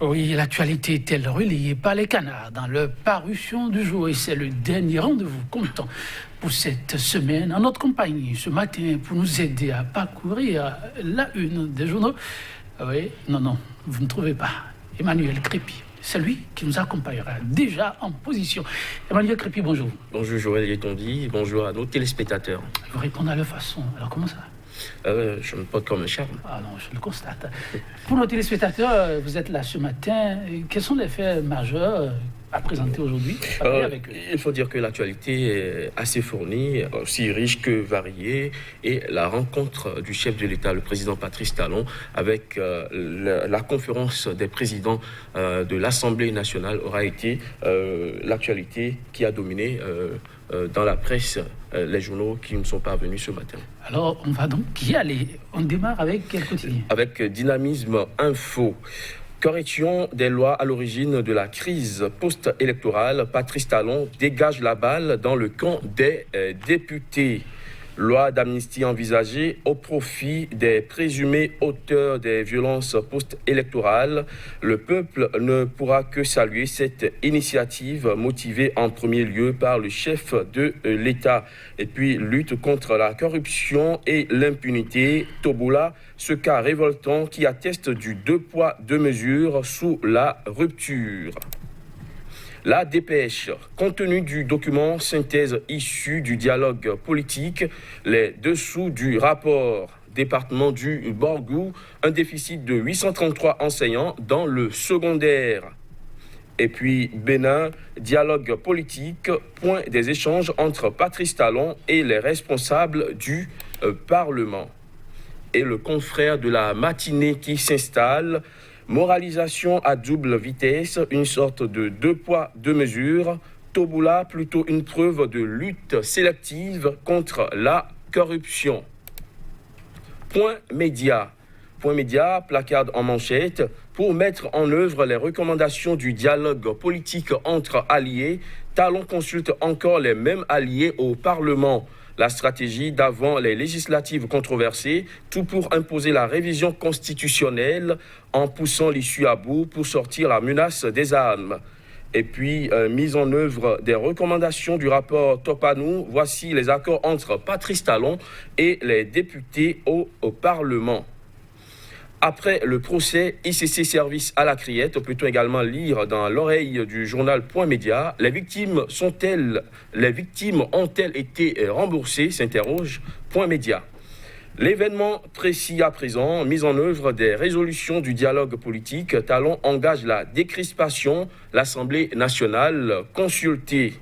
Oui, l'actualité est-elle relayée par les canards dans leur parution du jour et c'est le dernier rendez-vous comptant pour cette semaine en notre compagnie ce matin pour nous aider à parcourir la une des journaux. Oui, non, vous ne trouvez pas. Emmanuel Crépy, c'est lui qui nous accompagnera déjà en position. Emmanuel Crépy, bonjour. Bonjour Joël Tondi, bonjour à nos téléspectateurs. Vous répondez à leur façon. Alors comment ça? Je me porte comme un charme. Ah non, je le constate. Pour nos téléspectateurs, vous êtes là ce matin. Quels sont les faits majeurs à présenter aujourd'hui avec eux? Il faut dire que l'actualité est assez fournie, aussi riche que variée. Et la rencontre du chef de l'État, le président Patrice Talon, avec la conférence des présidents de l'Assemblée nationale aura été l'actualité qui a dominé dans la presse, les journaux qui nous sont parvenus ce matin. Alors, on va donc y aller. On démarre avec quel quotidien? Avec Dynamisme Info. Correction des lois à l'origine de la crise post-électorale. Patrice Talon dégage la balle dans le camp des députés. Loi d'amnistie envisagée au profit des présumés auteurs des violences post-électorales. Le peuple ne pourra que saluer cette initiative motivée en premier lieu par le chef de l'État. Et puis, lutte contre la corruption et l'impunité. Toboula, ce cas révoltant qui atteste du 2 poids 2 mesures sous la rupture. La dépêche, compte tenu du document synthèse issu du dialogue politique, les dessous du rapport département du Borgou, un déficit de 833 enseignants dans le secondaire. Et puis Bénin, dialogue politique, point des échanges entre Patrice Talon et les responsables du Parlement. Et le confrère de la matinée qui s'installe, moralisation à double vitesse, une sorte de 2 poids 2 mesures. Toboula, plutôt une preuve de lutte sélective contre la corruption. Point média. Point média, placarde en manchette. Pour mettre en œuvre les recommandations du dialogue politique entre alliés, Talon consulte encore les mêmes alliés au Parlement. La stratégie d'avant les législatives controversées, tout pour imposer la révision constitutionnelle en poussant l'issue à bout pour sortir la menace des armes. Et puis, mise en œuvre des recommandations du rapport Topanou, voici les accords entre Patrice Talon et les députés au Parlement. Après le procès ICC Service à la Criette, peut-on également lire dans l'oreille du journal Point Média, les victimes ont-elles été remboursées, s'interroge Point Média. L'événement précis à présent, mise en œuvre des résolutions du dialogue politique, Talon engage la décrispation, l'Assemblée nationale consultée.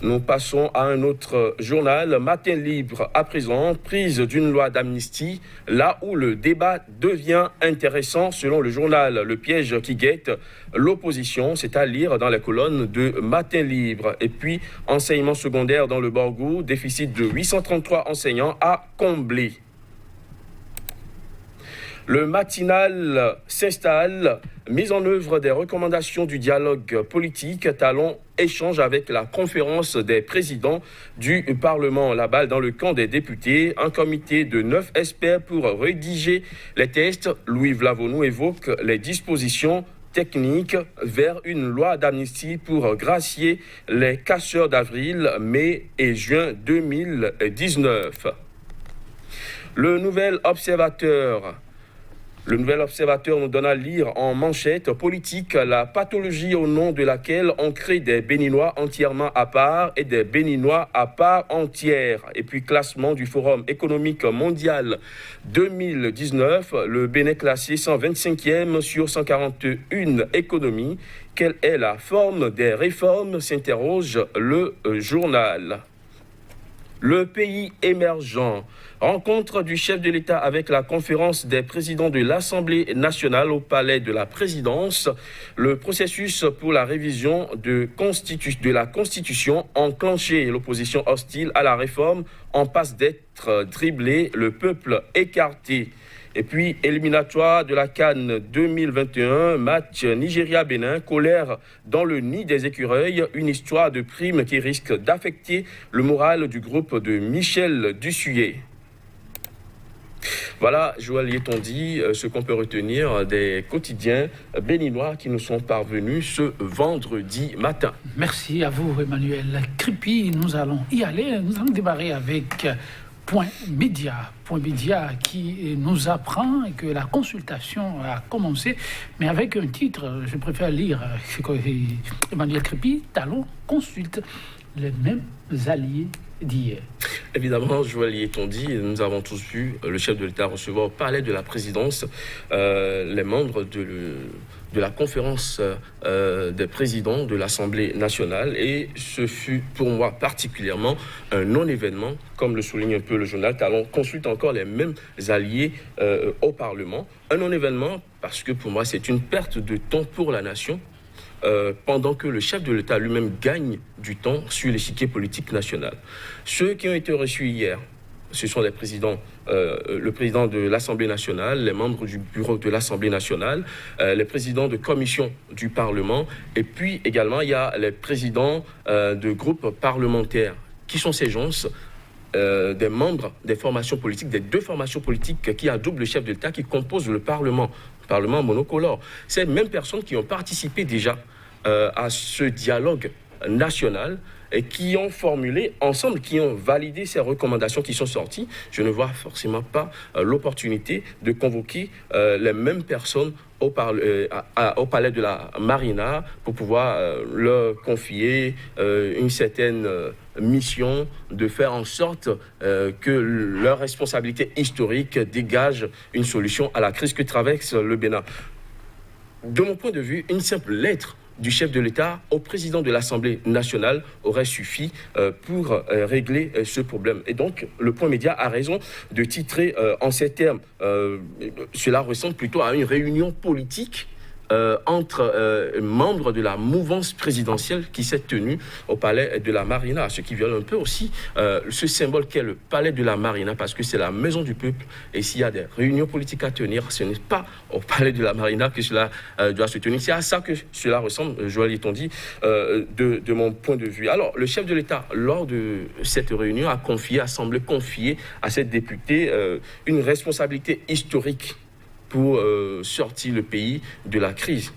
Nous passons à un autre journal, Matin Libre à présent, prise d'une loi d'amnistie, là où le débat devient intéressant selon le journal. Le piège qui guette l'opposition, c'est à lire dans les colonnes de Matin Libre. Et puis, enseignement secondaire dans le Borgou, déficit de 833 enseignants à combler. Le matinal s'installe, mise en œuvre des recommandations du dialogue politique, Talon échange avec la conférence des présidents du Parlement. La balle dans le camp des députés, un comité de 9 experts pour rédiger les textes. Louis Vlavonou évoque les dispositions techniques vers une loi d'amnistie pour gracier les casseurs d'avril, mai et juin 2019. Le Nouvel Observateur nous donne à lire en manchette politique la pathologie au nom de laquelle on crée des Béninois entièrement à part et des Béninois à part entière. Et puis classement du Forum économique mondial 2019, le Bénin classé 125e sur 141 économies. Quelle est la forme des réformes, s'interroge le journal. Le pays émergent. Rencontre du chef de l'État avec la conférence des présidents de l'Assemblée nationale au palais de la présidence. Le processus pour la révision de la Constitution enclenché. L'opposition hostile à la réforme en passe d'être dribblée, le peuple écarté. Et puis, éliminatoire de la CAN 2021, match Nigeria-Bénin, colère dans le nid des écureuils, une histoire de prime qui risque d'affecter le moral du groupe de Michel Dussuyer. Voilà, Joël Yetondi, ce qu'on peut retenir des quotidiens béninois qui nous sont parvenus ce vendredi matin. Merci à vous, Emmanuel Crépy. Nous allons y aller. Nous allons démarrer avec Point Média. Point Média qui nous apprend que la consultation a commencé, mais avec un titre, je préfère lire, Emmanuel Crépy, Talon consulte les mêmes alliés d'hier. Évidemment, Joël Yetondi, nous avons tous vu le chef de l'État recevoir au palais de la présidence les membres de la conférence des présidents de l'Assemblée nationale, et ce fut pour moi particulièrement un non-événement, comme le souligne un peu le journal. Talon consulte encore les mêmes alliés au Parlement. Un non-événement parce que pour moi c'est une perte de temps pour la nation, pendant que le chef de l'État lui-même gagne du temps sur l'échiquier politique national. Ceux qui ont été reçus hier, ce sont les présidents, le président de l'Assemblée nationale, les membres du bureau de l'Assemblée nationale, les présidents de commission du Parlement, et puis également il y a les présidents de groupes parlementaires. Qui sont ces gens ? Des membres des formations politiques, des deux formations politiques qui adoubent le chef de l'État, qui composent le Parlement monocolore. Ces mêmes personnes qui ont participé déjà à ce dialogue national et qui ont formulé ensemble, qui ont validé ces recommandations qui sont sorties. Je ne vois forcément pas l'opportunité de convoquer les mêmes personnes au palais de la Marina pour pouvoir leur confier une certaine mission de faire en sorte que leur responsabilité historique dégage une solution à la crise que traverse le Bénin. De mon point de vue, une simple lettre du chef de l'État au président de l'Assemblée nationale aurait suffi pour régler ce problème. Et donc, le Point Média a raison de titrer en ces termes. Cela ressemble plutôt à une réunion politique entre membres de la mouvance présidentielle qui s'est tenue au palais de la Marina, ce qui viole un peu aussi ce symbole qu'est le palais de la Marina, parce que c'est la maison du peuple, et s'il y a des réunions politiques à tenir, ce n'est pas au palais de la Marina que cela doit se tenir. C'est à ça que cela ressemble, Joël Yetondi, de mon point de vue. Alors, le chef de l'État, lors de cette réunion, a semblé confier à cette députée une responsabilité historique pour sortir le pays de la crise.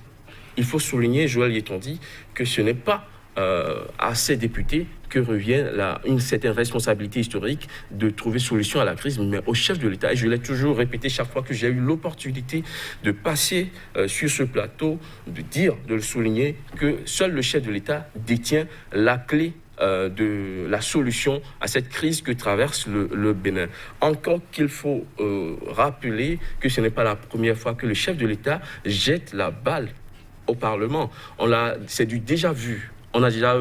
Il faut souligner, Joël Yetondi, que ce n'est pas à ces députés que revient une certaine responsabilité historique de trouver solution à la crise, mais au chef de l'État. Et je l'ai toujours répété chaque fois que j'ai eu l'opportunité de passer sur ce plateau, de le souligner, que seul le chef de l'État détient la clé de la solution à cette crise que traverse le Bénin. Encore qu'il faut rappeler que ce n'est pas la première fois que le chef de l'État jette la balle au Parlement. C'est du déjà vu. On a déjà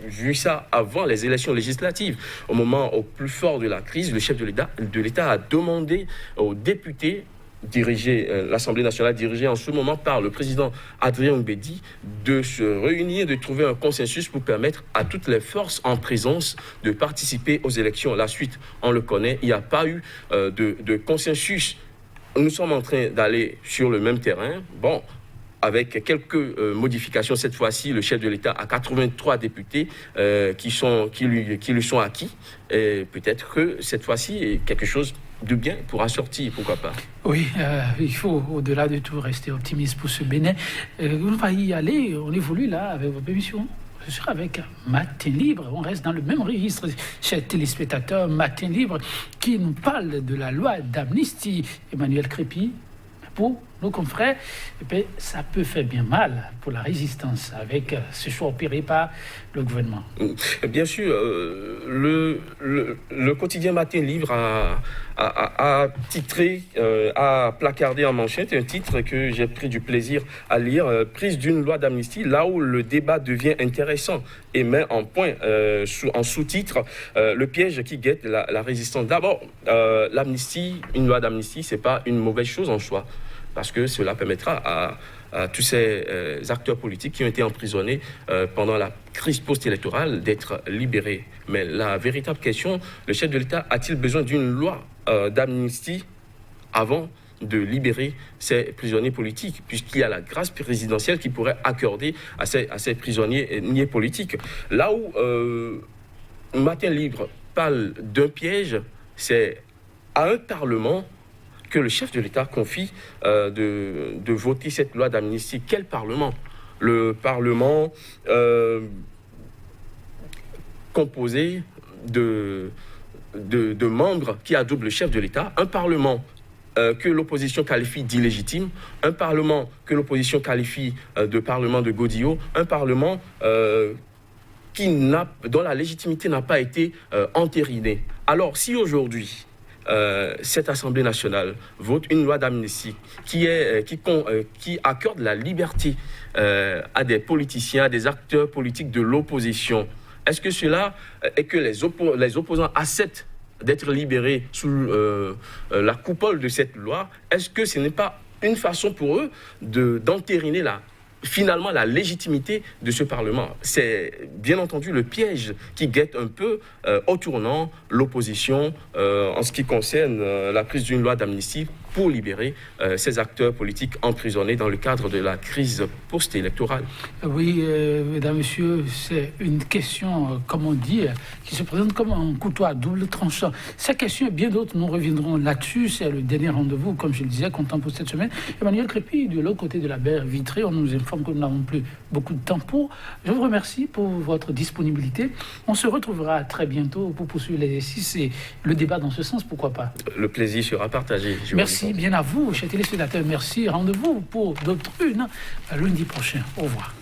vu ça avant les élections législatives. Au plus fort de la crise, le chef de l'État a demandé aux députés l'Assemblée nationale dirigée en ce moment par le président Adrien Mbedi de se réunir, de trouver un consensus pour permettre à toutes les forces en présence de participer aux élections. La suite, on le connaît, il n'y a pas eu de consensus. Nous sommes en train d'aller sur le même terrain. Bon, avec quelques modifications cette fois-ci, le chef de l'État a 83 députés qui lui sont acquis. Et peut-être que cette fois-ci, quelque chose de bien pourra sortir, pourquoi pas. Oui, il faut au-delà de tout rester optimiste pour ce Bénin. On va y aller, on évolue là avec vos permissions. Ce sera avec Matin Libre. On reste dans le même registre, chers téléspectateurs. Matin Libre qui nous parle de la loi d'amnistie. Emmanuel Crépy, pour nos confrères, et puis, ça peut faire bien mal pour la résistance avec ce choix opéré par le gouvernement. Bien sûr, le quotidien Matin Libre a titré, a placardé en manchette un titre que j'ai pris du plaisir à lire, prise d'une loi d'amnistie, là où le débat devient intéressant, et met en point, en sous-titre, le piège qui guette la résistance. D'abord, l'amnistie, une loi d'amnistie, c'est pas une mauvaise chose en soi, parce que cela permettra à tous ces acteurs politiques qui ont été emprisonnés pendant la crise post-électorale d'être libérés. Mais la véritable question, le chef de l'État a-t-il besoin d'une loi d'amnistie avant de libérer ces prisonniers politiques, puisqu'il y a la grâce présidentielle qui pourrait accorder à ces prisonniers politiques. Là où Matin Libre parle d'un piège, c'est à un Parlement que le chef de l'État confie de voter cette loi d'amnistie. Quel Parlement? Le Parlement composé de membres qui adoubent le chef de l'État, un Parlement que l'opposition qualifie d'illégitime, un Parlement que l'opposition qualifie de Parlement de Godillot, un Parlement dont la légitimité n'a pas été entérinée. Alors, si aujourd'hui, cette Assemblée nationale vote une loi d'amnistie qui accorde la liberté à des politiciens, à des acteurs politiques de l'opposition, est-ce que cela est que les opposants acceptent d'être libérés sous la coupole de cette loi? Est-ce que ce n'est pas une façon pour eux d'entériner finalement la légitimité de ce Parlement? C'est bien entendu le piège qui guette un peu au tournant l'opposition en ce qui concerne la prise d'une loi d'amnistie pour libérer ces acteurs politiques emprisonnés dans le cadre de la crise post-électorale. Oui, mesdames, messieurs, c'est une question, comme on dit, qui se présente comme un couteau à double tranchant. Cette question et bien d'autres, nous reviendrons là-dessus. C'est le dernier rendez-vous, comme je le disais, comptant pour cette semaine. Emmanuel Crépy, de l'autre côté de la baie vitrée, on nous informe que nous n'avons plus beaucoup de temps pour. Je vous remercie pour votre disponibilité. On se retrouvera très bientôt pour poursuivre l'exercice et le débat dans ce sens, pourquoi pas. Le plaisir sera partagé. Merci bien à vous, chers téléspectateurs. Merci. Rendez-vous pour d'autres lundi prochain. Au revoir.